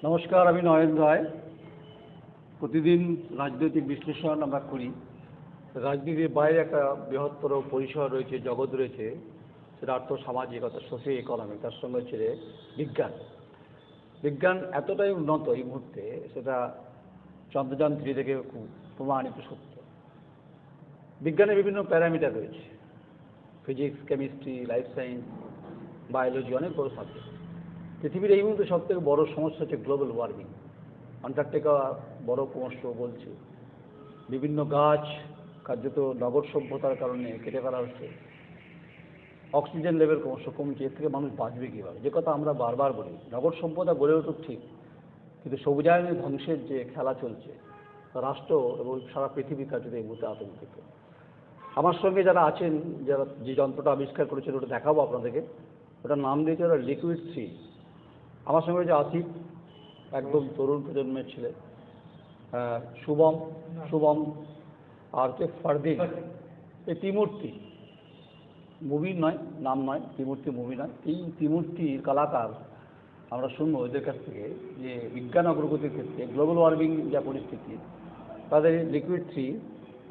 নমস্কার, আমি নয়ন রায়। প্রতিদিন রাজনৈতিক বিশ্লেষণ আমরা করি। রাজনীতির বাইরে একটা বৃহত্তর পরিসর রয়েছে, জগৎ রয়েছে, সেটা আর্থ সামাজিক অর্থাৎ সোশিও ইকোনমিক। তার সঙ্গে হচ্ছে বিজ্ঞান। বিজ্ঞান এতটাই উন্নত এই মুহূর্তে, সেটা চন্দ্রযান-3 থেকে খুব প্রমাণিত সত্য। বিজ্ঞানের বিভিন্ন প্যারামিটার রয়েছে, physics, chemistry, life science, biology, অনেক বড় সাবজেক্ট। পৃথিবীর এই মুহূর্তে সবথেকে বড় সমস্যা হচ্ছে গ্লোবাল ওয়ার্মিং। আন্টার্কটিকা বরফ ক্রমশ গলছে, বিভিন্ন গাছ কার্যত নগর সভ্যতার কারণে কেটে ফেলা হচ্ছে, অক্সিজেন লেভেল ক্রমশ কমছে। এর থেকে মানুষ বাঁচবে কীভাবে? যে কথা আমরা বারবার বলি, নগর সভ্যতা গড়ে উঠুক ঠিক, কিন্তু সবুজায়নের ধ্বংসের যে খেলা চলছে, রাষ্ট্র এবং সারা পৃথিবী কার্যত এই মুহূর্তে আতঙ্কিত। আমার সঙ্গে যারা আছেন, যারা যে যন্ত্রটা আবিষ্কার করেছেন, ওটা দেখাবো আপনাদেরকে। ওটার নাম দিয়েছে ওরা লিকুইড-3। আমার সঙ্গে রয়েছে আসিফ, একদম তরুণ প্রজন্মের ছেলে, শুভম, আর হচ্ছে ফারদিন। এই ত্রিমূর্তি মুভি নয়, নাম নয়, ত্রিমূর্তি মুভি নয়। এই ত্রিমূর্তির কলাকার আমরা শুনবো এদের কাছ থেকে যে বিজ্ঞান অগ্রগতির ক্ষেত্রে গ্লোবাল ওয়ার্মিং যা পরিস্থিতি, তাদের লিকুইড-3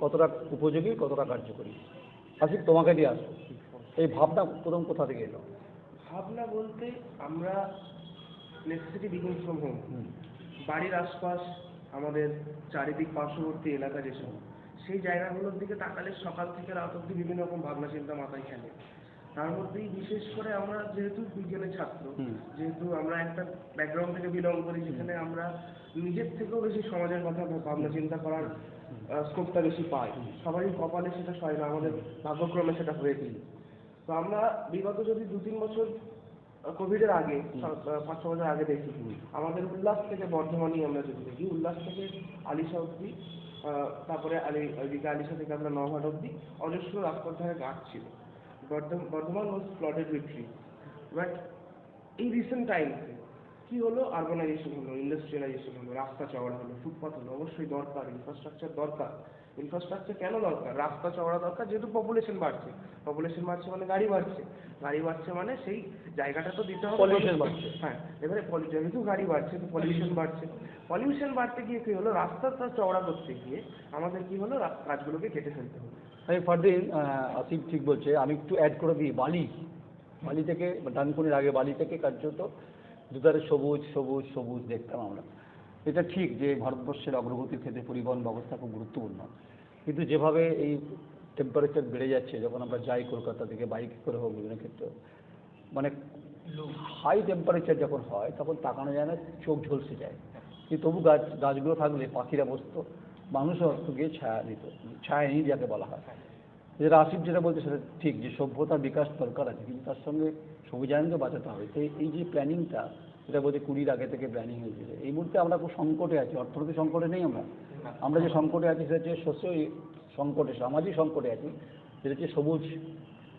কতটা উপযোগী, কতটা কার্যকরী। আসিফ, তোমাকে দিয়ে আসবো। এই ভাবনা প্রথম কোথা থেকে এলো? ভাবনা বলতে আমরা নেসেসিটি বিগিনস ফ্রম হোম। বাড়ির আশপাশ, আমাদের চারিদিক পার্শ্ববর্তী এলাকা যেসব, সেই জায়গাগুলোর দিকে তাকালে সকাল থেকে রাত অবধি বিভিন্ন রকম ভাবনা চিন্তা মাথায় খেলে। তার মধ্যেই বিশেষ করে আমরা যেহেতু বিজ্ঞানের ছাত্র, যেহেতু আমরা একটা ব্যাকগ্রাউন্ড থেকে বিলং করি, যেখানে আমরা নিজের থেকেও বেশি সমাজের কথা ভাবনা চিন্তা করার স্কোপটা বেশি পাই। সবারই কপালে সেটা হয় না, আমাদের ভাগ্যক্রমে সেটা হয়েছিল। তো আমরা বিগত যদি 2-3 বছর কোভিডের আগে, 5-6 বছর আগে দেখি, আমাদের উল্লাস থেকে বর্ধমানই আমরা যদি দেখি, উল্লাস থেকে আলিশা অব্দি, তারপরে ওইদিকে আলিশা থেকে আমরা নওহাট অব্দি অজস্র রাস্তার ধারে গাছ ছিল। বর্ধমান ওয়াজ ফ্লডেড উইথ ট্রি। বাট এই রিসেন্ট টাইমসে কি হলো? আরবানাইজেশন হলো, ইন্ডাস্ট্রিয়ালাইজেশন হলো, রাস্তা চওড়া হলো, ফুটপাথ হলো। অবশ্যই দরকার, ইনফ্রাস্ট্রাকচার দরকার। ইনফ্রাস্ট্রাকচার কেন দরকার? রাস্তা চওড়া দরকার, যেহেতু পপুলেশন বাড়ছে মানে গাড়ি বাড়ছে মানে সেই জায়গাটা তো দিতে হবে। পলিউশন বাড়ছে। হ্যাঁ, এবারে যেহেতু গাড়ি বাড়ছে তো পলিউশন বাড়তে গিয়ে কি হলো? রাস্তাটা চওড়া করতে গিয়ে আমাদের কি হলো? গাছগুলোকে কেটে ফেলতে হলো। আমি ফারদিন, আসিফ ঠিক বলছে, আমি একটু অ্যাড করে দিই। বালি থেকে, ডানকুনির আগে বালি থেকে কার্যত দুধারে সবুজ সবুজ সবুজ দেখতাম আমরা। এটা ঠিক যে ভারতবর্ষের অগ্রগতির ক্ষেত্রে পরিবহন ব্যবস্থা খুব গুরুত্বপূর্ণ, কিন্তু যেভাবে এই টেম্পারেচার বেড়ে যাচ্ছে, যখন আমরা যাই কলকাতা থেকে বাইকে করে হোক, বিভিন্ন ক্ষেত্রে মানে হাই টেম্পারেচার যখন হয়, তখন তাকানো যায় না, চোখ ঝলসে যায়। কিন্তু তবু গাছগুলো থাকলে পাখিরা বসতো, মানুষও গিয়ে ছায়া নিত, ছায়া নিয়ে যাকে বলা হয়। যেটা আসিফ যেটা বলছে সেটা ঠিক, যে সভ্যতার বিকাশ দরকার আছে, কিন্তু তার সঙ্গে সবুজায়নকে বাঁচাতে হবে। তো এই যে প্ল্যানিংটা, এটা বলছে 20 আগে থেকে প্ল্যানিং হয়েছিল। এই মুহূর্তে আমরা খুব সংকটে আছি, অর্থনৈতিক সংকটে নেই আমরা যে সংকটে আছি সেটা হচ্ছে সোশিও সংকটে, সামাজিক সংকটে আছি। যেটা হচ্ছে সবুজ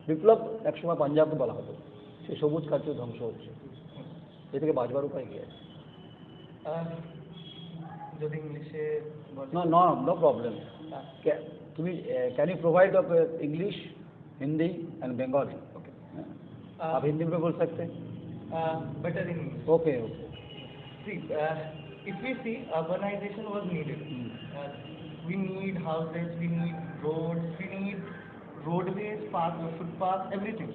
বিপ্লব একসময় পাঞ্জাবকে বলা হতো, সেই সবুজ কার্য ধ্বংস হচ্ছে। এ থেকে বাঁচবার উপায় কী আছে? যদি ইংলিশে নো প্রবলেম। তুমি can you provide of English, Hindi and Bengali? Okay, आप हिंदी में बोल सकते हैं? better in English. Okay. See, if we see, urbanization was needed. We need houses, we need roads, we need roadways, parks, footpaths, everything.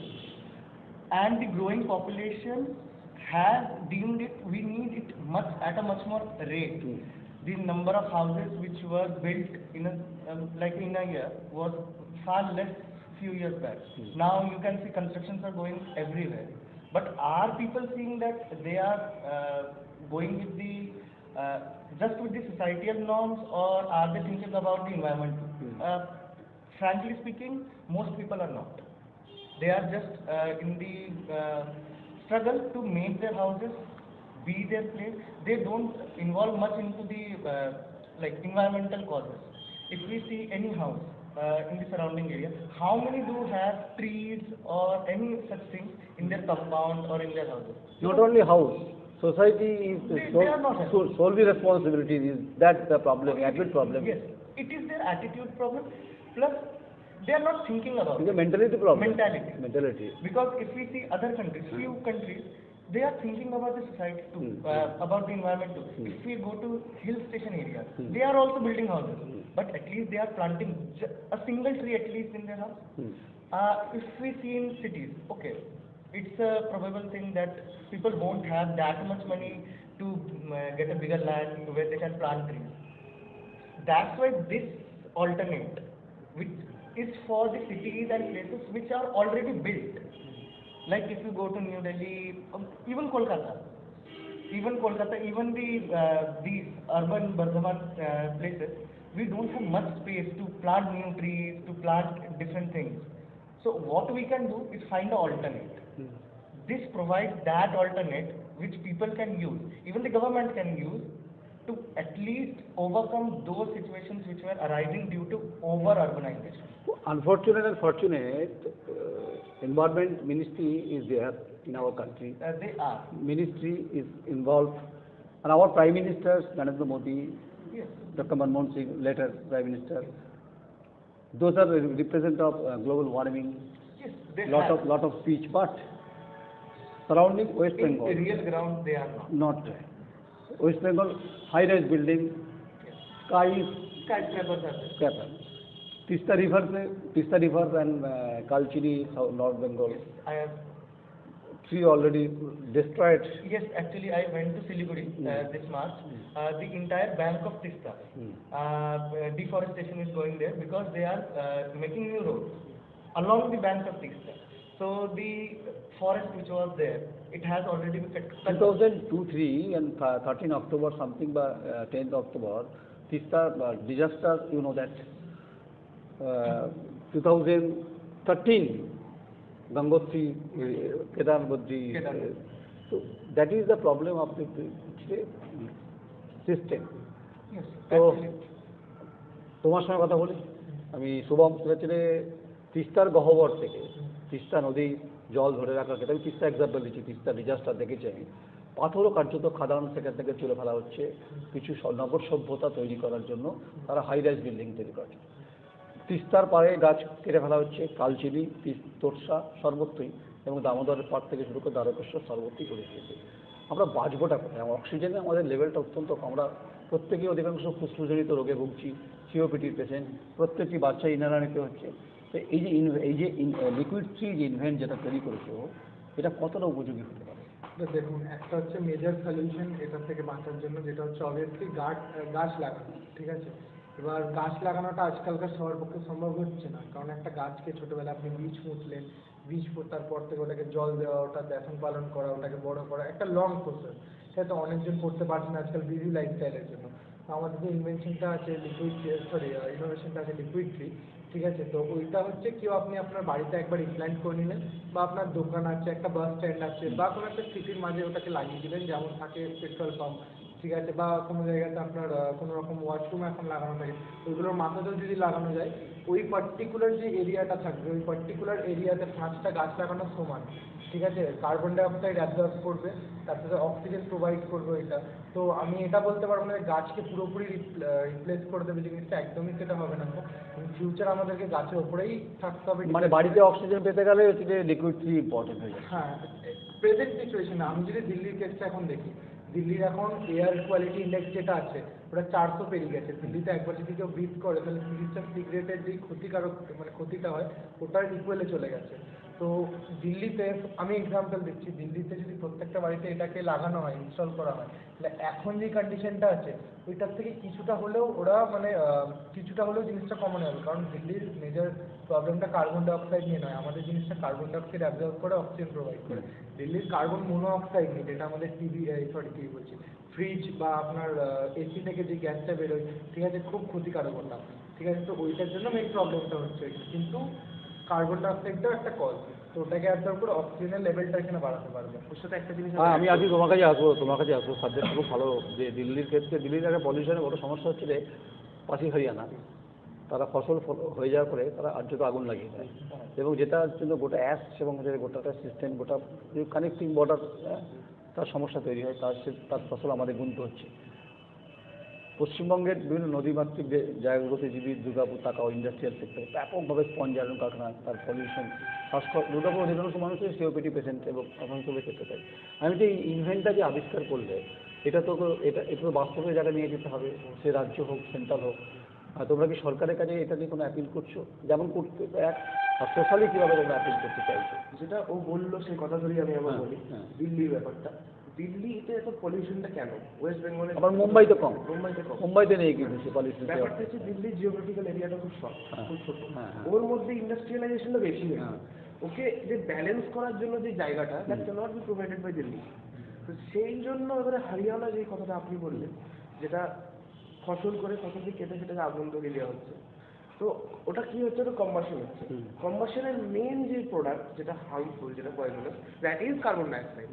And the growing population has deemed it, we need it at a much more rate. The number of houses which were built in a year was far less few years back. Now you can see constructions are going everywhere. But are people seeing that they are going with the just with the societal norms, or are they thinking about the environment? Frankly speaking, most people are not. They are just in the struggle to make their houses be their place. They don't involve much into the environmental causes. If we see any house in the surrounding area, how many do have trees or any such things in their compound or in their houses? Not only house, society is they are not solely responsibility. Is that the problem? A big problem. Yes, it is their attitude problem. Plus, they are not thinking about it. It's a mentality problem. Mentality. Because if we see other countries, few countries, they are thinking about the society too, about the environment too. If we go to hill station areas, they are also building houses, but at least they are planting a single tree at least in their house. If we see in cities, okay, it's a probable thing that people won't have that much money to get a bigger land where they can plant trees. That's why this alternate, which is for the cities and places which are already built. Like if you go to New Delhi, even Kolkata, even the urban Bardhaman places, we don't have much space to plant new trees, to plant different things. So what we can do is find an alternate. This provides that alternate which people can use, even the government can use, to at least overcome those situations which were arising due to over-urbanization. Unfortunate and fortunate, Environment Ministry is there in our country. They are. Ministry is involved, and our Prime Minister, Narendra Modi, Yes. Dr. Manmohan Singh, later Prime Minister, those are representative of global warming, Yes, they lot have. of speech, but surrounding West In Bengal, real ground, they are not. not West Bengal, high-rise building, sky is Skyscrapers are there. scattered. Tista River and Kalchini, North Bengal, I have. tree already destroyed. Yes, actually, I went to Siliguri this March. The entire bank of Tista, deforestation is going there because they are making new roads along the bank of Tista. So the forest which was there, it has already been cut. 2002-3 and 13 October something by 10th October, Tista disaster, you know that. 2013, Gangotri, Kedar Badri. Kedar. So that is the problem of the system. Yes, তো actually. তোমার সঙ্গে কথা বলি, আমি শুভম সুরেচরে তিস্তার গহ্বর থেকে তিস্তা নদী জল ধরে রাখার ক্ষেত্রে আমি তিস্তা এক্সাম্পল দিচ্ছি, তিস্তা ডিজাস্টার দেখেছি আমি। পাথরও কার্যত খাদান সেখান থেকে তুলে ফেলা হচ্ছে কিছু নগর সভ্যতা তৈরি করার জন্য, তারা হাই রাইজ বিল্ডিং তৈরি করছে। তিস্তার পাড়ে গাছ কেটে ফেলা হচ্ছে, কালচিনি, তোরসা সর্বত্রই, এবং দামোদরের পাড় থেকে শুরু করে দ্বারকেশ্বর সর্বত্রই করে দিয়েছে। আমরা বাঁচবোটা কোথায়? অক্সিজেনে আমাদের লেভেলটা অত্যন্ত কম। আমরা প্রত্যেকেই অধিকাংশ ফুসফুসজনিত রোগে ভুগছি, সিওপিডির পেশেন্ট, প্রত্যেকটি বাচ্চা ইনারা নিতে হচ্ছে। তো এই যে লিকুইড থ্রি যে ইনভেন্ট যেটা তৈরি করেছে ও, এটা কতটা উপযোগী হতে পারে? দেখুন, একটা হচ্ছে মেজর সলিউশন এটার থেকে বাঁচার জন্য, যেটা হচ্ছে অবভিয়াসলি গাছ লাগানো, ঠিক আছে? এবার গাছ লাগানোটা আজকালকার সবার পক্ষে সম্ভব হচ্ছে না, কারণ একটা গাছকে ছোটোবেলায় আপনি বীজ পুঁতলেন, বীজ পোঁতার পর থেকে ওটাকে জল দেওয়া, ওটা দেখন পালন করা, ওটাকে বড় করা, একটা লং প্রসেস। সেটা তো অনেকজন করতে পারছে না আজকাল বিজি লাইফস্টাইলের জন্য। তো আমাদের যে ইনভেনশনটা আছে ইনোভেশনটা আছে লিকুইড ট্রি, ঠিক আছে? তো ওইটা হচ্ছে কেউ আপনি আপনার বাড়িতে একবার ইমপ্ল্যান্ট করে নিলেন, বা আপনার দোকান আছে, একটা বাস স্ট্যান্ড আছে, বা কোনো একটা সিটির মাঝে ওটাকে লাগিয়ে দিলেন, যেমন থাকে পেট্রোল পাম্প, ঠিক আছে? বা কোনো জায়গাতে আপনার কোনো রকম ওয়াশরুম এখন লাগানো থাকে, ওইগুলোর মাথাতেও যদি লাগানো যায়, ওই পার্টিকুলার যে এরিয়াটা থাকবে, ওই পার্টিকুলার এরিয়াতে 5টা গাছ লাগানো সমান, ঠিক আছে? কার্বন ডাইঅক্সাইড অ্যাবজর্ব করবে, তার সাথে অক্সিজেন প্রোভাইড করবে এটা। তো আমি এটা বলতে পারবো না যে গাছকে পুরোপুরি রিপ্লেস করে দেবে জিনিসটা, একদমই সেটা হবে না। ফিউচার আমাদেরকে গাছের ওপরেই থাকতে হবে। মানে বাড়িতে অক্সিজেন পেতে গেলে হচ্ছে লিকুইড থ্রি ইম্পর্টেন্ট হয়ে যায়। হ্যাঁ, প্রেজেন্ট সিচুয়েশনে আমি যদি দিল্লির কেসটা এখন দেখি, দিল্লির এখন এয়ার কোয়ালিটি ইন্ডেক্স যেটা আছে ওটা 400 পেরিয়ে গেছে। দিল্লিতে একবার যদি কেউ ব্রিথ করে তাহলে সিরিজটা সিগারেটের যেই ক্ষতিকারক মানে ক্ষতিটা হয় ওটার ইকুয়ালে চলে গেছে। তো দিল্লিতে আমি এক্সাম্পল দিচ্ছি, দিল্লিতে যদি প্রত্যেকটা বাড়িতে এটাকে লাগানো হয়, ইনস্টল করা হয়, তাহলে এখন যে কন্ডিশনটা আছে ওইটার থেকে কিছুটা হলেও ওরা মানে কিছুটা হলেও জিনিসটা কমানো হবে। কারণ দিল্লির মেজর প্রবলেমটা কার্বন ডাইঅক্সাইড নিয়ে নয়, আমাদের জিনিসটা কার্বন ডাইঅক্সাইড অ্যাবজর্ব করে অক্সিজেন প্রোভাইড করে। দিল্লির কার্বন মনোঅক্সাইড নিয়ে, যেটা আমাদের ফ্রিজ বা আপনার এসি থেকে যে গ্যাসটা বেরোয়, ঠিক আছে, খুব ক্ষতিকারক ওটা, ঠিক আছে? তো ওইটার জন্য মেইন প্রবলেমটা হচ্ছে, কিন্তু কার্বন ডাইঅক্সাইডটাও একটা কজ, তো ওটাকে অ্যাবজর্ব করে অক্সিজেনের লেভেলটা এখানে বাড়াতে পারবে। ওর সাথে একটা জিনিস হ্যাঁ, আমি আজকে তোমার কাছে আসবো, সাবজেক্ট খুব ভালো। যে দিল্লির ক্ষেত্রে দিল্লির একটা পলিউশনের বড় সমস্যা হচ্ছে যে পাশি হরিয়ানা, তারা ফসল হয়ে যাওয়ার পরে তারা আর্যত আগুন লাগিয়ে দেয়, এবং যেটার জন্য গোটা অ্যাশ এবং গোটাটা সিস্টেম, গোটা কানেক্টিং বর্ডার, তার সমস্যা তৈরি হয়, তার ফসল আমাদের গুনতে হচ্ছে। পশ্চিমবঙ্গের বিভিন্ন নদীমাতৃক যে জায়গাগুলোতে যদি দুর্গাপুর তাকাও ইন্ডাস্ট্রিয়াল সেক্টর ব্যাপকভাবে স্পঞ্জ আয়রন কারখানা, তার পলিউশন, দুর্গাপুর অধিকাংশ মানুষের সিওপিডি পেশেন্ট এবং আসানসোলের ক্ষেত্রে তাই। আমি যে এই ইভেন্টটা যে আবিষ্কার করলে, এটা তো এটা তো বাস্তবের জায়গায় নিয়ে যেতে হবে, সে রাজ্য হোক সেন্ট্রাল হোক। তোমরা কি সরকারের কাছে এটা নিয়ে কোনো অ্যাপিল করছো? যেমন করতে এক আর সোশ্যালি কীভাবে তোমরা অ্যাপিল করতে চাইছো? যেটা ও বললো সেই কথা ধরেই আমি আবার হ্যাঁ, বলি, হ্যাঁ। দিল্লির ব্যাপারটা। দিল্লিতে এত পলিউশনটা কেন? ওয়েস্ট বেঙ্গলে আবার মুম্বাইতে কম, মুম্বাইতে কম। মুম্বাইতে নেই কিন্তু সে পলিউশন। ব্যাপারটা হচ্ছে দিল্লির জিওগ্রাফিক্যাল এরিয়াটা খুব হ্যাঁ, খুব ছোট, হ্যাঁ, হ্যাঁ। ওর মধ্যে ইন্ডাস্ট্রিয়ালাইজেশনটা বেশি হয়েছে। হ্যাঁ। ওকে যে ব্যালেন্স করার জন্য যে জায়গাটা, that can not be provided by Delhi. তো সেই জন্য এবারে হরিয়ানা যে কথাটা আপনি বললেন, যেটা ফসলকে কেটে সেটাকে আগুন ধরিয়ে দেওয়া হচ্ছে, তো ওটা কি হচ্ছে, ওটা কম্বাসন হচ্ছে। কম্বাসনের মেন যে প্রোডাক্ট যেটা হার্মফুল, যেটা poisonous, that is carbon dioxide.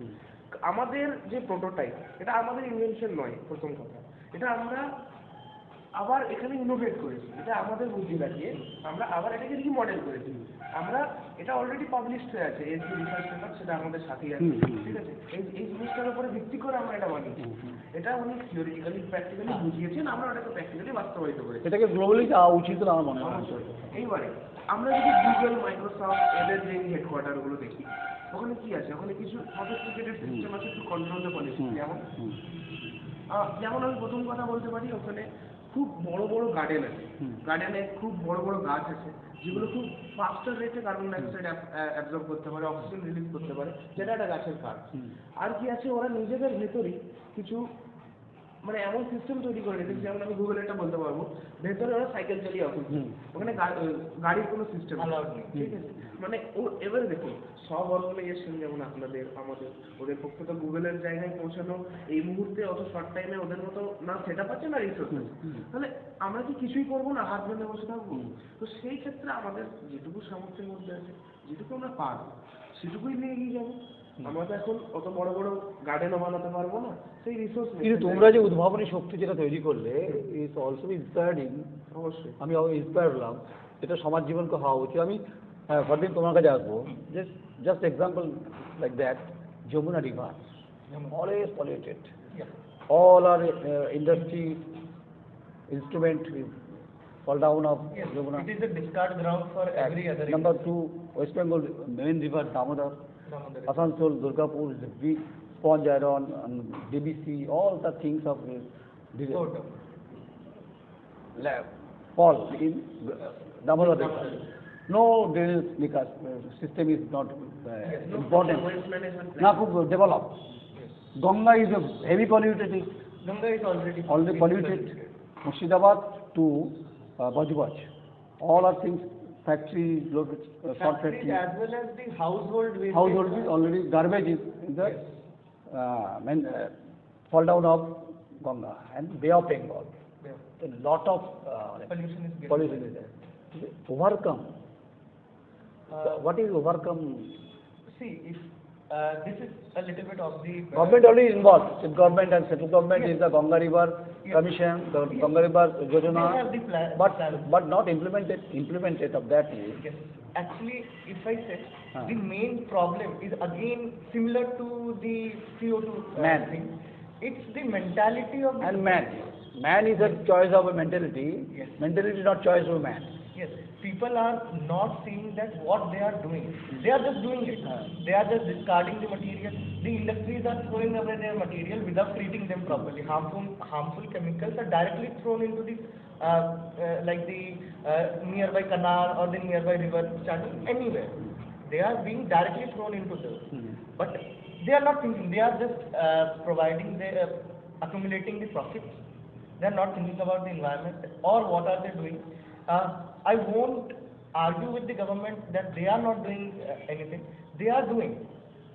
আমাদের যে প্রোটোটাইপ, এটা আমাদের ইনভেনশন নয়, প্রথম কথা। এটা আমরা আবার এখানে ইনোভেট করেছি, এটা আমাদের বুদ্ধি লাগিয়ে আমরা আবার এটাকে রিমডেল করেছি। আমরা এটা অলরেডি পাবলিশড হয়ে আছে, এসি রিসার্চ পেপার, সেটা আমাদের সাথেই আছে, ঠিক আছে। এই জিনিসটার উপরে ভিত্তি করে আমরা এটা বানিয়েছি। এটা উনি থিওরিটিক্যালি প্র্যাকটিক্যালি বুঝিয়েছেন, আমরা ওটাকে প্র্যাকটিক্যালি বাস্তবায়িত করেছি। এটাকে গ্লোবালি যাওয়া উচিত বলে আমার মনে হয়। এইবারে আমরা যদি গুগল, মাইক্রোসফট এদের যে হেডকোয়ার্টারগুলো দেখি, ওখানে কি আছে? ওখানে কিছু সফিস্টিকেটেড সিস্টেম আছে টু কন্ট্রোল দ্য পলিউশন। যেমন আমি প্রথম কথা বলতে পারি, ওখানে খুব বড় বড় গার্ডেন আছে, গার্ডেনে খুব বড় বড় গাছ আছে, যেগুলো খুব ফাস্টার রেটে কার্বন ডাইঅক্সাইড অ্যাবজর্ব করতে পারে, অক্সিজেন রিলিজ করতে পারে, যেটা একটা গাছের কাজ। আর কি আছে, ওরা নিজেদের ভেতরেই কিছু মানে এমন সিস্টেম তৈরি করে রেখেছে, যেমন আমি গুগলে এটা বলতে পারবো, ভেতরে ওরা সাইকেল চালিয়ে অফিস, ওখানে গাড়ির কোনো সিস্টেম নেই, ঠিক আছে। মানে ও এবারে দেখুন, সব অর্গানাইজেশন যেমন আপনাদের আমাদের, ওদের পক্ষে তো গুগলের জায়গায় পৌঁছানো এই মুহূর্তে অত শর্ট টাইমে ওদের মতো না সেট আপ আছে, না রিসোর্স আছে। তাহলে আমরা কি কিছুই করবো না, হাত বেঁধে বসে থাকবো? তো সেই ক্ষেত্রে আমাদের যেটুকু সামর্থ্যের মধ্যে আছে, যেটুকু আমরা পারবো, সেটুকুই নিয়ে এগিয়ে যাবো। আমরা তো এখন অত বড় বড় গার্ডেনও বানাতে পারবো না, সেই রিসোর্স নেই। কিন্তু তোমরা যে উদ্ভাবনী শক্তি যেটা তৈরি করলে, ইজ অলসো ইন্সপায়ারিং। অবশ্যই আমি ইন্সপায়ার হলাম, এটা সমাজ জীবনকে হওয়া উচিত। আমি পরদিন তোমার কাছে আসবো, just example like that, Yamuna river always polluted. All our industry instrument is fall down of Yes, Yamuna. it is a discard ground for every other. Number two, West Bengal main river Damodar, Damodar. Asansol, Durgapur is a big sponge iron and DBC, all the things of Total. fall in Damodar river. No drainage system is not important. waste management plan. Not developed. Ganga is a heavy polluted, Ganga is already polluted. Murshidabad to Bajbaj. All are things, factories, salt Factories factory. as well as the household waste. Household is already garbage is in the fall down of Ganga and Bay of Bengal. Yeah. A lot of Pollution is getting pollution is there. Overcome. What is overcome? See, if this is a little bit of the Government already involved. State government and central government Yes. is the Ganga River Yes. Commission, the Ganga River Yojana, They have the plan. but not implemented of that is. Yes. Actually, if I say, Huh. the main problem is again similar to the CO2 Man. thing. It's the mentality of the And man. Man is a choice of a mentality. Yes. Mentality is not choice of man. Yes, people are not seeing that what they are doing. They are just doing it. They are just discarding the material. The industries are throwing away their material without treating them properly. Harmful chemicals are directly thrown into the like the nearby canal or the nearby river channel, anywhere. They are being directly thrown into those. But they are not thinking. They are just providing their accumulating the profits. They are not thinking about the environment or what are they doing. I won't argue with the government that they are not doing anything. They are doing.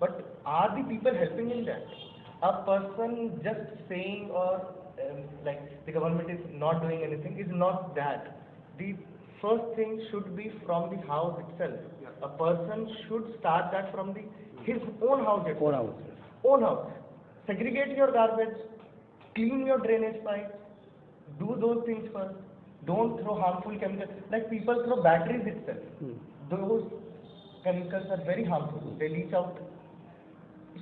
But are the people helping in that? A person just saying or like the government is not doing anything is not that. The first thing should be from the house itself. A person should start that from his own house itself. Own house. Own house. Segregate your garbage, clean your drainage pipes, do those things first. Don't throw harmful chemicals. Like people throw batteries itself. Those chemicals are very harmful. They leach out.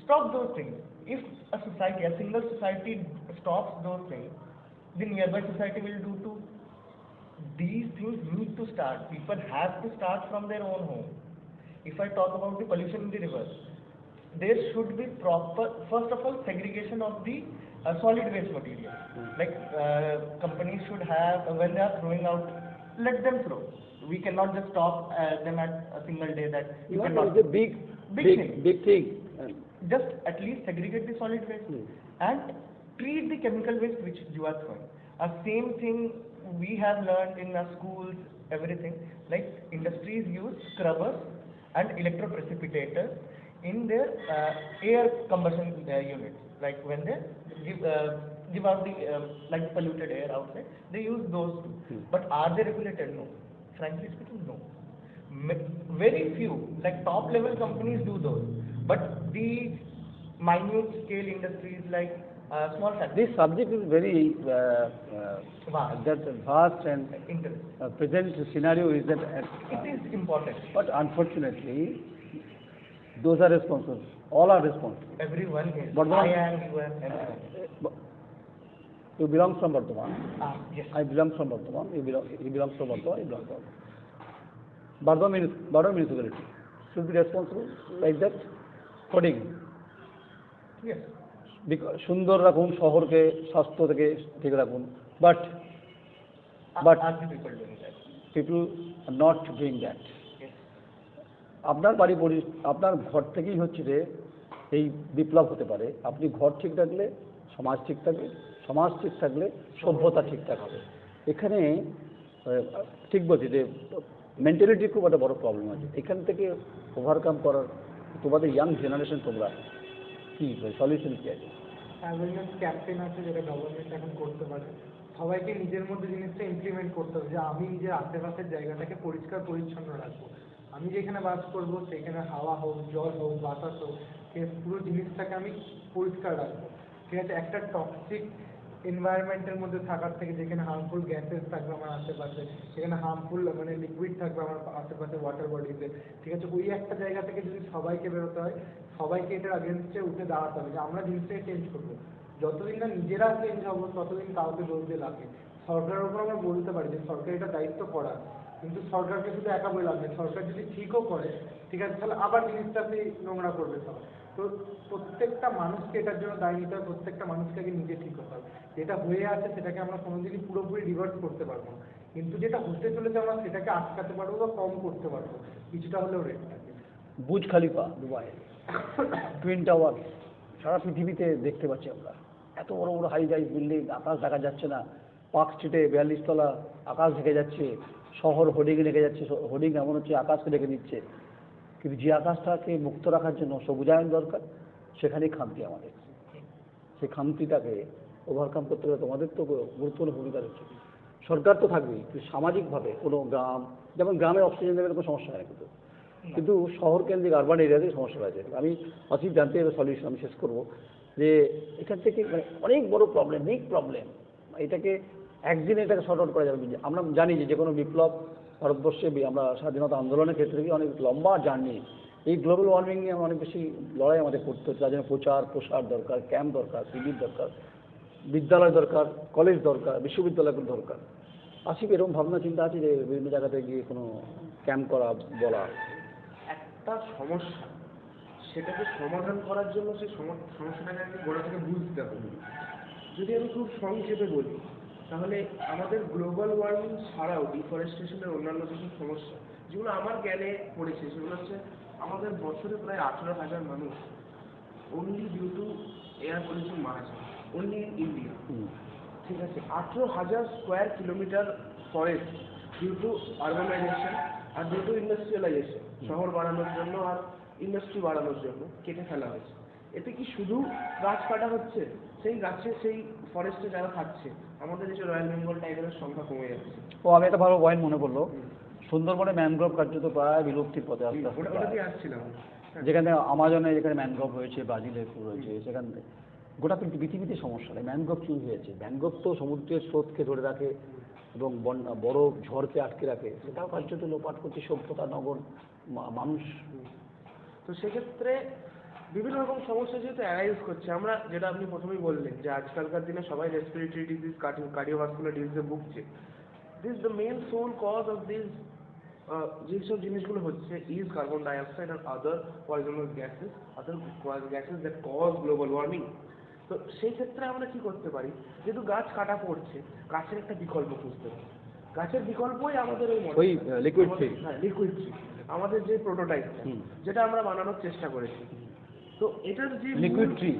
Stop those things. If a society, a single society stops those things, the nearby society will do too. These things need to start. People have to start from their own home. If I talk about the pollution in the rivers, there should be proper, first of all, segregation of the solid waste material. Like companies should have, when they are throwing out, let them throw. We cannot just stop them at a single day that you cannot. It's a big thing. Just at least segregate the solid waste and treat the chemical waste which you are throwing. Same thing we have learned in our schools, everything. Like industries use scrubbers and electroprecipitators in their air combustion units. Like when they give out the like polluted air outside, they use those too. But are they regulated? No. Frankly speaking, no. Very few, like top level companies do those. But the minute scale industries like small factories. This subject is very vast and Interesting. present scenario is that It is important. but unfortunately those are responsible. All are responsible. Everyone is. Bardhaman- I am, you are, everyone. You belong from Bardhaman. Yes. I belong from Bardhaman. He belongs from Bardhaman. I belong from Bardhaman municipality should be responsible like that. Hoarding. Yes. সুন্দর রাখুন শহরকে, স্বাস্থ্য থেকে ঠিক রাখুন, but Are the people doing that? People are not doing that. Yes. আপনার বাড়ি আপনার ঘর থেকেই হচ্ছে যে এই বিপ্লব হতে পারে। আপনি ঘর ঠিক রাখলে সমাজ ঠিক থাকবে, সমাজ ঠিক থাকলে সভ্যতা ঠিকঠাক হবে। এখানে ঠিক বলছি যে মেন্টালিটির খুব একটা বড় প্রবলেম আছে। এখান থেকে ওভারকাম করার তোমাদের ইয়াং জেনারেশন তোমরা কি সলিউশন কি আছে? অ্যাওয়ারনেস ক্যাম্পেইন আছে যেটা গভর্নমেন্ট এখন করতে পারে। সবাইকে নিজের মধ্যে জিনিসটা ইমপ্লিমেন্ট করতে হবে যে আমি নিজের আশেপাশের জায়গাটাকে পরিষ্কার পরিচ্ছন্ন রাখবো। আমি যেখানে বাস করবো সেখানে হাওয়া হোক, জল হোক, বাতাস হোক, পুরো জিনিসটাকে আমি পরিষ্কার রাখবো। ঠিক আছে, একটা টক্সিক এনভায়রনমেন্টের মধ্যে থাকার থেকে যেখানে হার্মফুল গ্যাসেস থাকবে আমার আশেপাশে, সেখানে হার্মফুল মানে লিকুইড থাকবে আমার আশেপাশে ওয়াটার বডিতে, ঠিক আছে, ওই একটা জায়গা থেকে যদি সবাইকে বেরোতে হয়, সবাইকে এটার আগেনস্টে উঠে দাঁড়াতে হবে যে আমরা জিনিসটাকে চেঞ্জ করবো। যতদিন না নিজেরা চেঞ্জ হবো ততদিন কাউকে দোষ দিয়ে লাভ নেই। সরকারের উপর আমরা বলতে পারি যে সরকার এটা দায়িত্ব করা, কিন্তু সরকারকে শুধু একা বলে লাভ নেই। সরকার যদি ঠিকও করে, ঠিক আছে, তাহলে আবার জিনিসটা আপনি নোংরা করবে সবাই। তো প্রত্যেকটা মানুষকে এটার জন্য দায়ী নিতে হবে, প্রত্যেকটা মানুষকে আগে নিজে ঠিক হতে হবে। যেটা হয়ে আছে সেটাকে আমরা কোনোদিনই পুরোপুরি রিভার্স করতে পারবো না, কিন্তু যেটা হতে চলেছে আমরা সেটাকে আটকাতে পারবো বা কম করতে পারবো কিছুটা হলেও রেটটাকে। Burj Khalifa Dubai, twin tower সারা পৃথিবীতে দেখতে পাচ্ছি আমরা। এত বড় বড় হাই রাইজ বিল্ডিং, আকাশ দেখা যাচ্ছে না। পার্ক স্ট্রিটে 42 তলা আকাশ ঢেকে যাচ্ছে, শহর হোর্ডিংয়ে ঢেকে যাচ্ছে। হোর্ডিং এমন হচ্ছে আকাশকে ঢেকে দিচ্ছে। কিন্তু যে আকাশটাকে মুক্ত রাখার জন্য সবুজায়ন দরকার, সেখানেই খামতি আমাদের। সেই খামতিটাকে ওভারকাম করতে গেলে তোমাদের তো গুরুত্বপূর্ণ ভূমিকা রয়েছে। সরকার তো থাকবেই, কিন্তু সামাজিকভাবে কোনো গ্রাম, যেমন গ্রামের অক্সিজেন লেভেলের কোনো সমস্যা হয় না, কিন্তু শহর কেন্দ্রিক আরবান এরিয়াতে সমস্যা হয়েছে। আমি অসীম জানতে হবে সলিউশন, আমি শেষ করবো যে এখান থেকে মানে অনেক বড় প্রবলেম, বিগ প্রবলেম। এটাকে একদিনে এটাকে শর্ট আউট করা যাবে। আমরা জানি যে কোনো বিপ্লব ভারতবর্ষে আমরা স্বাধীনতা আন্দোলনের ক্ষেত্রে কি অনেক লম্বা জার্নি। এই গ্লোবাল ওয়ার্মিং নিয়ে আমরা অনেক বেশি লড়াই আমাদের করতে হচ্ছে। তার জন্য প্রসার দরকার, ক্যাম্প দরকার, শিবির দরকার, বিদ্যালয় দরকার, কলেজ দরকার, বিশ্ববিদ্যালয়গুলো দরকার। আসিফ, এরকম ভাবনা চিন্তা আছে যে বিভিন্ন জায়গাতে গিয়ে কোনো ক্যাম্প করা, বলা? একটা সমস্যা, সেটাকে সমাধান করার জন্য সেই সমস্যাটাকে আগে গোড়া থেকে বুঝতে হবে। যদি আমি খুব সংক্ষেপে বলি, তাহলে আমাদের গ্লোবাল ওয়ার্মিং ছাড়াও ডিফরেস্টেশনের অন্যান্য যেসব সমস্যা যেগুলো আমার জ্ঞানে পড়েছে, সেগুলো হচ্ছে আমাদের বছরে প্রায় 18,000 মানুষ only due to air pollution মারা যায়, অনলি ইন ইন্ডিয়া। ঠিক আছে, 18,000 square kilometre forest due to urbanisation আর ডিউ টু ইন্ডাস্ট্রিয়ালাইজেশন, শহর বাড়ানোর জন্য আর ইন্ডাস্ট্রি বাড়ানোর জন্য কেটে ফেলা হয়েছে। এতে কি শুধু গাছ কাটা হচ্ছে? সেই গাছে, সেই ফরেস্টে যারা থাকছে, আমাদের এই যে রয়্যাল বেঙ্গল টাইগারের সংখ্যা কমে যাচ্ছে। আমি একটা ভালো পয়েন্ট মনে পড়লো, সুন্দরবনে ম্যানগ্রোভ কার্যত প্রায় বিলুপ্তির পথে আস্তে ওটা দিয়ে আসছিলাম। যেখানে আমাজনে যেখানে ম্যানগ্রোভ হয়েছে, ব্রাজিলে রয়েছে, সেখানে গোটা পৃথিবীতে সমস্যা নেই। ম্যানগ্রোভ চুরি হয়েছে। ম্যানগ্রোভ তো সমুদ্রের স্রোতকে ধরে রাখে এবং বড় ঝড়কে আটকে রাখে, সেটাও কার্যত লোপাট করছে সভ্যতা, নগর, মানুষ। তো সেক্ষেত্রে বিভিন্ন রকম সমস্যা যেহেতু অ্যারাইজ করছে, আমরা যেটা আপনি প্রথমেই বললেন যে আজকালকার দিনে সবাই রেসপিরেটরি ডিজিজ, কার্ডিওভাস্কুলার ডিজিজে ভুগছে। This the main sole cause of this যেসব জিনিসগুলো হচ্ছে ইজ কার্বন ডাইঅক্সাইড আর other poisonous gases, other gases that cause global warming. তো সেই ক্ষেত্রে আমরা কি করতে পারি, যেহেতু গাছ কাটা পড়ছে, গাছের একটা বিকল্প খুঁজতে পারি। গাছের বিকল্পই আমাদের ওই liquid tree। হ্যাঁ, লিকুইড ট্রি, আমাদের যে প্রোটোটাইপটা যেটা আমরা বানানোর চেষ্টা করেছি। তো এটার যে Liquid tree।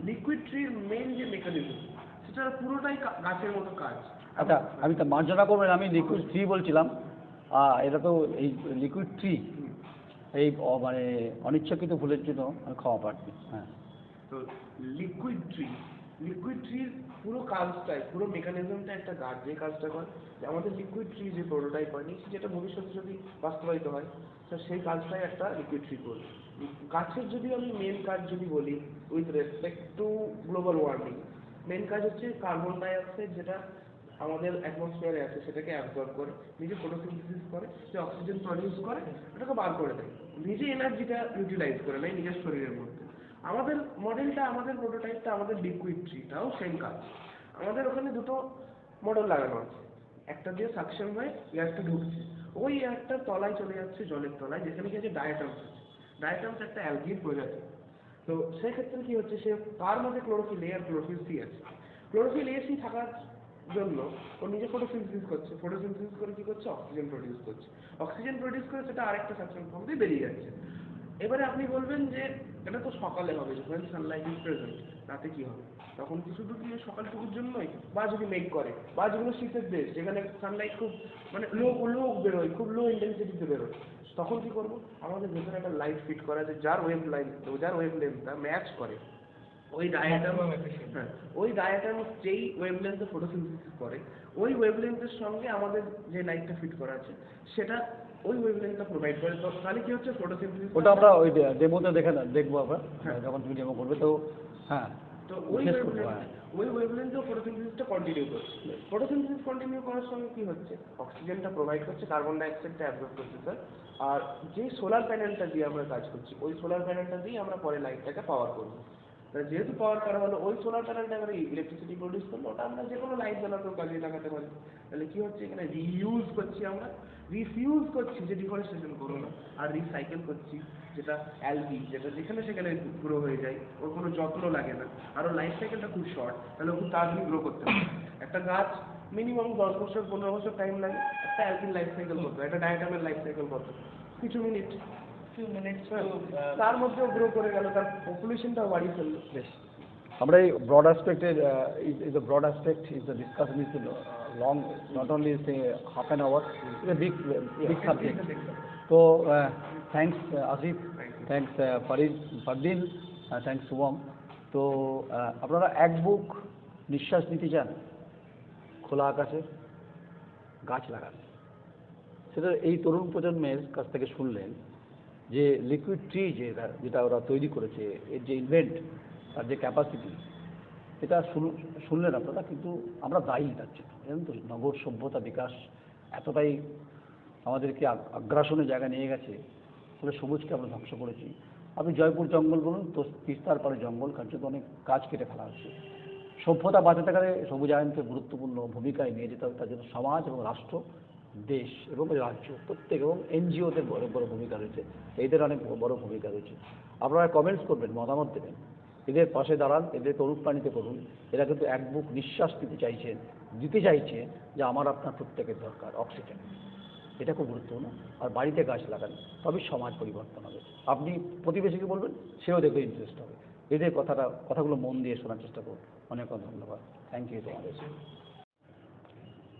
লিকুইড ট্রির মেইন যে মেকানিজম, সেটা পুরোটাই গাছের মতো কাজ। আচ্ছা, আমি তো মার্জনা করবেন, আমি লিকুইড ট্রি বলছিলাম। এটা তো এই লিকুইড ট্রি, এই মানে অনিচ্ছাকৃত ভুলের জন্য আমি ক্ষমা প্রার্থী। হ্যাঁ, তো লিকুইড ট্রির পুরো কাজটাই, পুরো মেকানিজমটা একটা গাছ যে কাজটা করে, যে আমাদের লিকুইড ট্রি যে প্রোটোটাইপ হয়নি, যেটা ভবিষ্যতে যদি বাস্তবায়িত হয়, তো সেই কাজটাই একটা লিকুইড ট্রি করবে। গাছের যদি আমি মেন কাজ যদি বলি, with respect to global warming, main কাজ হচ্ছে কার্বন ডাইঅক্সাইড যেটা আমাদের অ্যাটমসফিয়ারে আছে সেটাকে অ্যাবজর্ব করে, নিজে ফটোসিনথেসিস করে, যে অক্সিজেন প্রডিউস করে, ওটাকে বার করে দেয়, নিজে এনার্জিটা ইউটিলাইজ করে নেয় নিজের শরীরের মধ্যে। আমাদের মডেলটা, আমাদের প্রোটোটাইপটা, আমাদের লিকুইড ট্রিটাও সেম কাজ। আমাদের ওখানে দুটো মডেল লাগানো আছে, একটা দিয়ে সাকশন হয়ে এয়ারটা ঢুকছে, ওই এয়ারটার তলায় চলে যাচ্ছে, জলের তলায়, যেখানে কি আছে ডায়াটামস আছে। ডায়াটামস একটা অ্যালগির প্রজাতি। তো সেক্ষেত্রে কি হচ্ছে, সে তার মধ্যে ক্লোরোফিল এ আর ক্লোরোফিল সি আছে। ক্লোরোফিল এ সি থাকার জন্য ও নিজে ফটোসিনথেসিস করছে, ফটোসিনথেসিস করে কি করছে, অক্সিজেন প্রডিউস করছে। অক্সিজেন প্রডিউস করে সেটা আরেকটা সাকশন ফর্ম দিয়ে বেরিয়ে যাচ্ছে। এবারে আপনি বলবেন যে এটা তো সকালে হবে, যখন সানলাইট ইজ প্রেজেন্ট, রাতে কি হবে? তখন কি শুধু কি সকালটুকুর জন্যই, বা যদি মেঘ করে, বা যেগুলো শীতের দেশ যেখানে সানলাইট খুব মানে লো বেরোয়, খুব লো ইন্টেন্সিটিতে বেরোয়, তখন কি করবো? আমাদের ভেতরে একটা লাইট ফিট করা আছে, যার ওয়েভ লেন্থটা ম্যাচ করে ওই ডায়াটাম। হ্যাঁ, ওই ডায়াটাম যেই ওয়েভলেন্থে ফটোসিনথেসিস করে, ওই ওয়েভলেন্থের সঙ্গে আমাদের যে লাইটটা ফিট করা আছে সেটা ওই ওয়েভলেন্থটা প্রোভাইড করে। তো তাহলে কি হচ্ছে, ফটোসিনথেসিস ওটা আমরা ওই ডেমোতে দেখবো আমরা, যখন তুমি ডেমো করবে। তো হ্যাঁ, তো শেষ করবো। হ্যাঁ, ওই ওয়েভলেন্থে ফটোসিনথেসিসটা কন্টিনিউ করছে। ফটোসিনথেসিস কন্টিনিউ করার সঙ্গে কি হচ্ছে, অক্সিজেনটা প্রোভাইড করছে, কার্বন ডাইঅক্সাইডটা অ্যাবজর্ব করছে স্যার। আর যে সোলার প্যানেলটা দিয়ে আমরা কাজ করছি, ওই সোলার প্যানেলটা দিয়ে আমরা পরে লাইটটাকে পাওয়ার করবো। যেহেতু পাওয়ার করা হলো, ওই সোলার প্যানেলটা এবারে ইলেকট্রিসিটি প্রডিউস করলো, ওটা আমরা যে কোনো লাইট জ্বালাতেও কাজে লাগাতে পারি। তাহলে কি হচ্ছে, এখানে রিইউজ করছি, আমরা রিফিউজ করছি যে ডিফরেস্টেশন করো না, আর রিসাইকেল করছি যেটা অ্যালগি, যেটা যেখানে সেখানে গ্রো হয়ে যায়, ওর কোনো যত্ন লাগে না, আর ওর লাইফ সাইকেলটা খুব শর্ট, তাহলে খুব তাড়াতাড়ি গ্রো করতে পারে। একটা গাছ মিনিমাম 10 বছর 15 বছর টাইম লাগে একটা অ্যালগির লাইফ সাইকেল করতে, একটা ডায়াটামের লাইফ সাইকেল করতে কিছু মিনিট, তার মধ্যেও গ্রো করে গেল, তার পপুলেশনটাও বাড়িয়ে ফেললো। বেশ, আমরা এই broad অ্যাসপেক্টের is a broad aspect, is the discussion is long, not only say half an hour, it's a big subject. So thanks Asif, thanks Fardin, thanks Subham. তো আপনারা এক বুক নিঃশ্বাস নিতে চান খোলা আকাশে, গাছ লাগান। সেটা এই তরুণ প্রজন্মের কাছ থেকে শুনলেন যে লিকুইড ট্রি যেটা ওরা তৈরি করেছে, এর যে ইনভেন্ট, তার যে ক্যাপাসিটি, এটা শুনলেন আপনারা। কিন্তু আমরা দায়ী তার জন্য, জানেন তো, নগর সভ্যতা বিকাশ এতটাই আমাদেরকে আগ্রাসনের জায়গায় নিয়ে গেছে, ফলে সবুজকে আমরা ধ্বংস করেছি। আপনি জয়পুর জঙ্গল বলুন, তো তিস্তার পারে জঙ্গল কার্যত অনেক গাছ কেটে ফেলা হচ্ছে। সভ্যতা বাঁচাতে গেলে সবুজায়নকে গুরুত্বপূর্ণ ভূমিকায় নিয়ে যেতে হবে। তার জন্য সমাজ এবং রাষ্ট্র, দেশ এবং রাজ্য প্রত্যেক এবং এনজিওদের বড় বড় ভূমিকা রয়েছে, এদের অনেক বড় ভূমিকা রয়েছে। আপনারা কমেন্টস করবেন, মতামত দেবেন, এদের পাশে দাঁড়ান, এদেরকে অনুপ্রাণিত করুন। এরা কিন্তু এক বুক নিঃশ্বাস দিতে চাইছে যে আমার আপনার প্রত্যেকের দরকার অক্সিজেন, এটা খুব গুরুত্বপূর্ণ। আর বাড়িতে গাছ লাগান, তবেই সমাজ পরিবর্তন হবে। আপনি প্রতিবেশীকে বলবেন, সেও দেখবে ইন্টারেস্ট হবে। এদের কথাগুলো মন দিয়ে শোনার চেষ্টা করুন। অনেক অনেক ধন্যবাদ। থ্যাংক ইউ তোমাদের।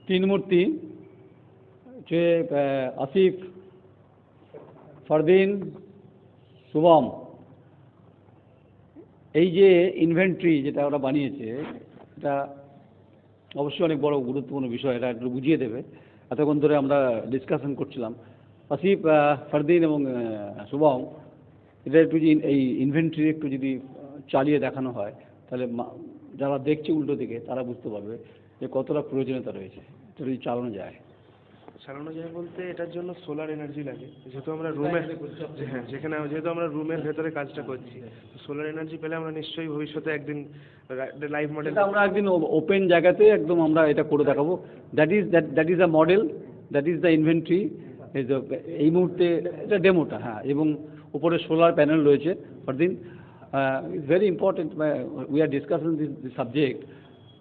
তিন মূর্তি যে আসিফ, ফারদিন, শুভম, এই যে ইনভেন্টরি যেটা ওরা বানিয়েছে, এটা অবশ্যই অনেক বড় গুরুত্বপূর্ণ বিষয়। এটা একটু বুঝিয়ে দেবে। এতক্ষণ ধরে আমরা ডিসকাশন করছিলাম। আসিফ, ফারদিন এবং শুভম, এটা একটু এই ইনভেন্টরি একটু যদি চালিয়ে দেখানো হয়, তাহলে যারা দেখছে উল্টো দিকে তারা বুঝতে পারবে যে কতটা প্রয়োজনীয়তা রয়েছে, এটা যদি চালানো যায়। চালানো যায় বলতে এটার জন্য সোলার এনার্জি লাগে, যেহেতু আমরা রুমের যেহেতু আমরা রুমের ভেতরে কাজটা করছি, সোলার এনার্জি পেলে আমরা নিশ্চয়ই ভবিষ্যতে একদিন লাইভ মডেল এটা আমরা একদিন ওপেন জায়গাতে একদম আমরা এটা করে দেখাবো। That is a model, that is the inventory. এই মুহূর্তে এটা ডেমোটা, হ্যাঁ, এবং উপরে সোলার প্যানেল রয়েছে। Fardin, it's very important, we are discussing this subject,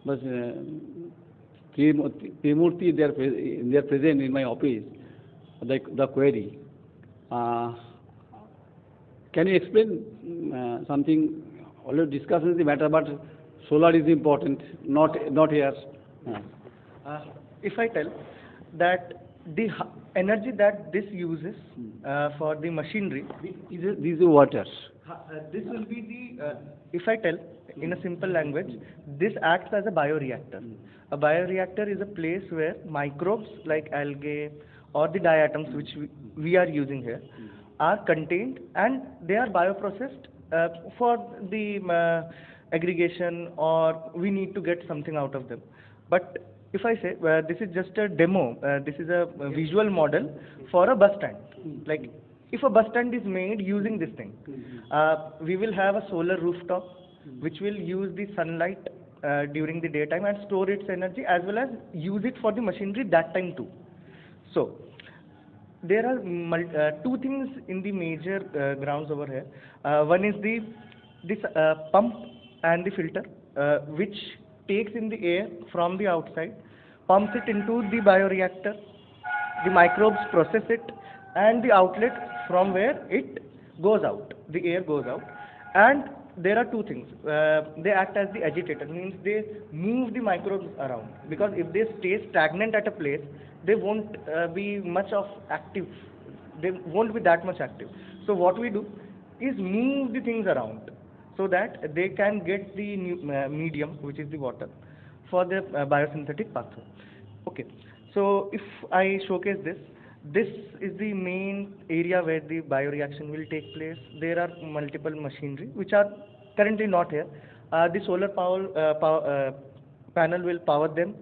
but Trimurti, they are present in my office, the query. Can you explain something? Already discussing the matter, but solar is important, not here. If I tell that the energy that this uses for the machinery, These are water. this will be the, if I tell in a simple language, this acts as a bioreactor. A bioreactor is a place where microbes like algae or the diatoms which we are using here are contained, and they are bioprocessed for the aggregation, or we need to get something out of them. But if I say this is just a demo, this is a visual model for a bus stand. Like if a bus stand is made using this thing, we will have a solar rooftop which will use the sunlight during the daytime and store its energy, as well as use it for the machinery that time too. So there are two things in the major grounds over here. One is this pump and the filter, which takes in the air from the outside, pumps it into the bioreactor, the microbes process it, and the outlet from where it goes out, the air goes out. And there are two things. They act as the agitator, means they move the microbes around, because if they stay stagnant at a place, they won't be much of active. They won't be that much active. So what we do is move the things around so that they can get the medium, which is the water, for the biosynthetic pathway. Okay. So if I showcase this is the main area where the bioreaction will take place. There are multiple machinery which are currently not here. The solar panel will power them.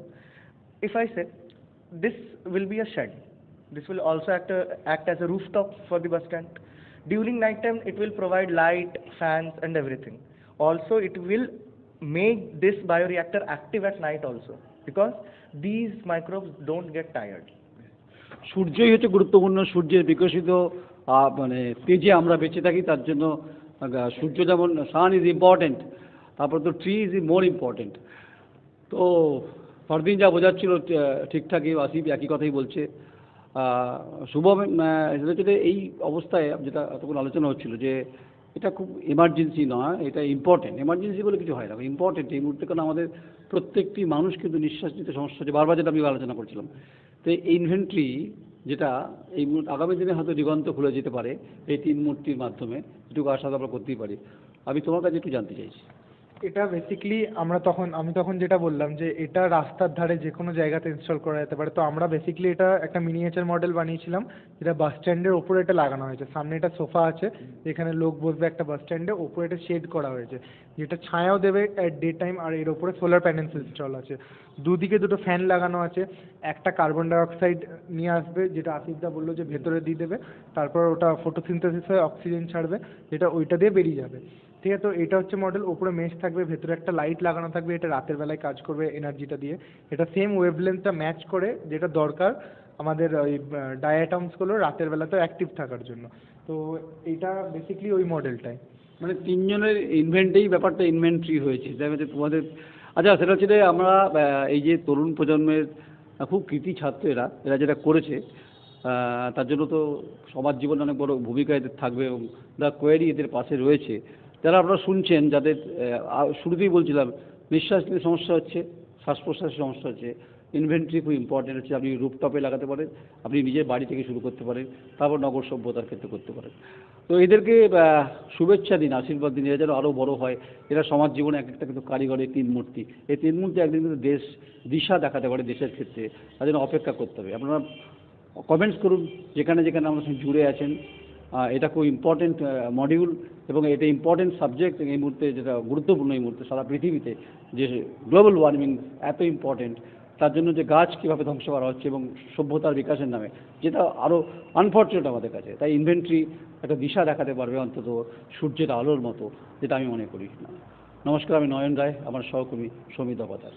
If I say this will be a shed, this will also act as a rooftop for the bus stand. During night time, it will provide light, fans, and everything. Also, it will make this bioreactor active at night also, because these microbes don't get tired. সূর্যই হচ্ছে গুরুত্বপূর্ণ। সূর্যের বিকশিত মানে তেজে আমরা বেঁচে থাকি, তার জন্য সূর্য যেমন সান ইজ ইম্পর্টেন্ট, তারপর তো ট্রি ইজ মোর ইম্পর্টেন্ট। তো ফরদিন যা বোঝাচ্ছিল ঠিকঠাকই, আসিফ একই কথাই বলছে। শুভম, এই অবস্থায় যেটা এতক্ষণ আলোচনা হচ্ছিল যে এটা খুব এমার্জেন্সি নয়, এটা ইম্পর্টেন্ট। এমার্জেন্সি বলে কিছু হয় না, ইম্পর্টেন্ট এই মুহূর্তে, কারণ আমাদের প্রত্যেকটি মানুষ কিন্তু নিঃশ্বাস নিতে সমস্যা হচ্ছে, বারবার যেটা আমি আলোচনা করছিলাম। তো এই ইনভেন্টরি যেটা এই আগামী দিনে হয়তো দিগন্ত খুলে যেতে পারে এই তিন মূর্তির মাধ্যমে, এটুকু আশা আমরা করতেই পারি। আমি তোমার কাছে একটু জানতে চাইছি। এটা বেসিক্যালি আমি তখন যেটা বললাম যে এটা রাস্তার ধারে যে কোনো জায়গাতে ইনস্টল করা যেতে পারে। তো আমরা বেসিক্যালি এটা একটা মিনিয়েচার মডেল বানিয়েছিলাম, যেটা বাস স্ট্যান্ডের ওপরে এটা লাগানো হয়েছে। সামনে একটা সোফা আছে যেখানে লোক বসবে একটা বাস স্ট্যান্ডে, ওপরে এটা শেড করা হয়েছে যেটা ছায়াও দেবে অ্যাট ডে টাইম, আর এর ওপরে সোলার প্যানেলস ইনস্টল আছে। দুদিকে দুটো ফ্যান লাগানো আছে, একটা কার্বন ডাইঅক্সাইড নিয়ে আসবে যেটা আসিফদা বললো যে ভেতরে দিয়ে দেবে, তারপর ওটা ফটোসিনথেসিস হয়ে অক্সিজেন ছাড়বে, যেটা ওইটা দিয়ে বেরিয়ে যাবে। ঠিক আছে, তো এটা হচ্ছে মডেল। ওপরে মেশ থাকবে, ভেতরে একটা লাইট লাগানো থাকবে, এটা রাতের বেলায় কাজ করবে এনার্জিটা দিয়ে। এটা সেম ওয়েভলেন্থটা ম্যাচ করে যেটা দরকার আমাদের ওই ডায়াটমসগুলো রাতের বেলাতেও অ্যাক্টিভ থাকার জন্য। তো এটা বেসিক্যালি ওই মডেলটাই, মানে তিনজনের ইনভেন্টেই ব্যাপারটা ইনভেন্টরি হয়েছে তোমাদের। আচ্ছা, সেটা হচ্ছে আমরা এই যে তরুণ প্রজন্মের খুব কৃতি ছাত্র, এরা যেটা করেছে তার জন্য তো সমাজ জীবনে অনেক বড় ভূমিকা এদের থাকবে, এবং দ্য কোয়েরি এদের পাশে রয়েছে। যারা আপনারা শুনছেন, যাদের শুরুতেই বলছিলাম নিঃশ্বাস নিতে সমস্যা হচ্ছে, শ্বাস প্রশ্বাসের সমস্যা হচ্ছে, ইনভেন্টরি খুব ইম্পর্টেন্ট হচ্ছে। আপনি রুফটপে লাগাতে পারেন, আপনি নিজের বাড়ি থেকে শুরু করতে পারেন, তারপর নগর সভ্যতার ক্ষেত্রে করতে পারেন। তো এদেরকে শুভেচ্ছা দিন, আশীর্বাদ দিন, এরা যেন আরও বড় হয়। এরা সমাজ জীবনে এক একটা কিন্তু কারিগরি তিন মূর্তি, এই তিন মূর্তি একদিন কিন্তু দেশ দিশা দেখাতে পারে দেশের ক্ষেত্রে, তার জন্য অপেক্ষা করতে হবে। আপনারা কমেন্টস করুন যেখানে যেখানে আমাদের সঙ্গে জুড়ে আছেন। এটা খুব ইম্পর্টেন্ট মডিউল, এবং এটা ইম্পর্টেন্ট সাবজেক্ট এই মুহূর্তে, যেটা গুরুত্বপূর্ণ এই মুহূর্তে সারা পৃথিবীতে, যে গ্লোবাল ওয়ার্মিং এত ইম্পর্টেন্ট। তার জন্য যে গাছ কীভাবে ধ্বংস করা হচ্ছে এবং সভ্যতার বিকাশের নামে, যেটা আরও আনফর্চুনেট আমাদের কাছে। তাই ইনভেন্টরি একটা দিশা দেখাতে পারবে অন্তত সূর্যের আলোর মতো, যেটা আমি মনে করি। নমস্কার, আমি নয়ন রায়, আমার সহকর্মী সৌমিত অবতার।